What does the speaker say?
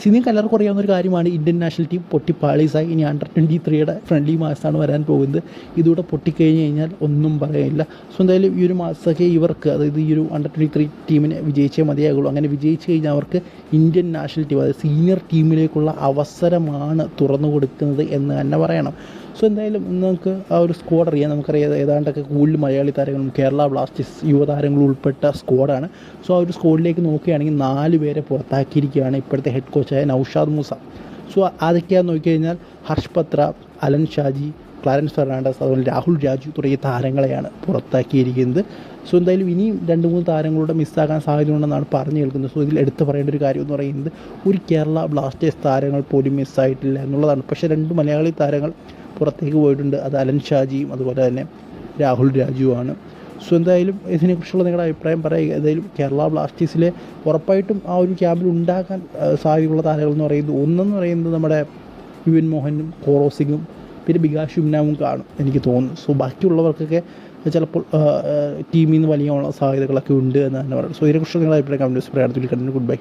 നിങ്ങൾക്ക് എല്ലാവർക്കും അറിയാവുന്ന ഒരു കാര്യമാണ്, ഇന്ത്യൻ നാഷണൽ ടീം പൊട്ടിപ്പാളീസായി. ഇനി അണ്ടർ-23 ഫ്രണ്ട്ലി മാച്ചാണ് വരാൻ പോകുന്നത്. ഇതുകൂടെ പൊട്ടിക്കഴിഞ്ഞ് കഴിഞ്ഞാൽ ഒന്നും പറയാനില്ല. സോ എന്തായാലും ഈ ഒരു മാസമൊക്കെ ഇവർക്ക്, അതായത് ഈ ഒരു അണ്ടർ-23 ടീമിനെ വിജയിച്ചേ മതിയാകുള്ളൂ. അങ്ങനെ വിജയിച്ച് കഴിഞ്ഞാൽ അവർക്ക് ഇന്ത്യൻ നാഷണൽ ടീം, അതായത് സീനിയർ ടീമിലേക്കുള്ള അവസരമാണ് തുറന്നു കൊടുക്കുന്നത് എന്ന് തന്നെ പറയണം. സോ എന്തായാലും നമുക്ക് ആ ഒരു സ്ക്വാഡ് അറിയാം. നമുക്കറിയാം ഏതാണ്ടൊക്കെ കൂടുതൽ മലയാളി താരങ്ങളും കേരള ബ്ലാസ്റ്റേഴ്സ് യുവതാരങ്ങളും ഉൾപ്പെട്ട സ്ക്വാഡാണ്. സോ ആ ഒരു സ്ക്വാഡിലേക്ക് നോക്കുകയാണെങ്കിൽ 4 പേരെ പുറത്താക്കിയിരിക്കുകയാണ് ഇപ്പോഴത്തെ ഹെഡ് കോച്ചായ നൗഷാദ് മൂസ. സോ അതൊക്കെയാണെന്ന് നോക്കിക്കഴിഞ്ഞാൽ ഹർഷ് പത്ര, അലൻ ഷാജി, ക്ലാരൻസ് ഫെർണാണ്ടസ്, അതുപോലെ രാഹുൽ രാജു തുടങ്ങിയ താരങ്ങളെയാണ് പുറത്താക്കിയിരിക്കുന്നത്. സോ എന്തായാലും ഇനിയും 2-3 താരങ്ങളുടെ മിസ്സാകാൻ സാധ്യതയുണ്ടെന്നാണ് പറഞ്ഞു കേൾക്കുന്നത്. സോ ഇതിൽ എടുത്ത് പറയേണ്ട ഒരു കാര്യം എന്ന് പറയുന്നത്, ഒരു കേരള ബ്ലാസ്റ്റേഴ്സ് താരങ്ങൾ പോലും മിസ്സായിട്ടില്ല എന്നുള്ളതാണ്. പക്ഷേ 2 മലയാളി താരങ്ങൾ പുറത്തേക്ക് പോയിട്ടുണ്ട്. അത് അലൻ ഷാജിയും അതുപോലെ തന്നെ രാഹുൽ രാജുവാണ്. സോ എന്തായാലും ഇതിനെക്കുറിച്ചുള്ള നിങ്ങളുടെ അഭിപ്രായം പറയുക. ഏതായാലും കേരള ബ്ലാസ്റ്റേഴ്സിലെ ഉറപ്പായിട്ടും ആ ഒരു ക്യാമ്പിൽ ഉണ്ടാകാൻ സാധ്യതയുള്ള താരങ്ങൾ എന്ന് പറയുന്നത്, ഒന്നെന്ന് പറയുന്നത് നമ്മുടെ യുവൻ മോഹനും കോറോസിങ്ങും പിന്നെ ബികാഷ് യുംനാമും കാണും എനിക്ക് തോന്നുന്നു. സോ ബാക്കിയുള്ളവർക്കൊക്കെ ചിലപ്പോൾ ടീമിൽ നിന്ന് വലിയ സാധ്യതകളൊക്കെ ഉണ്ട് എന്ന് തന്നെ പറയാം. സോ ഇതിനെക്കുറിച്ച് നിങ്ങളുടെ അഭിപ്രായം കമൻറ്റ് ബോക്സിൽ പറയാം. Good bye.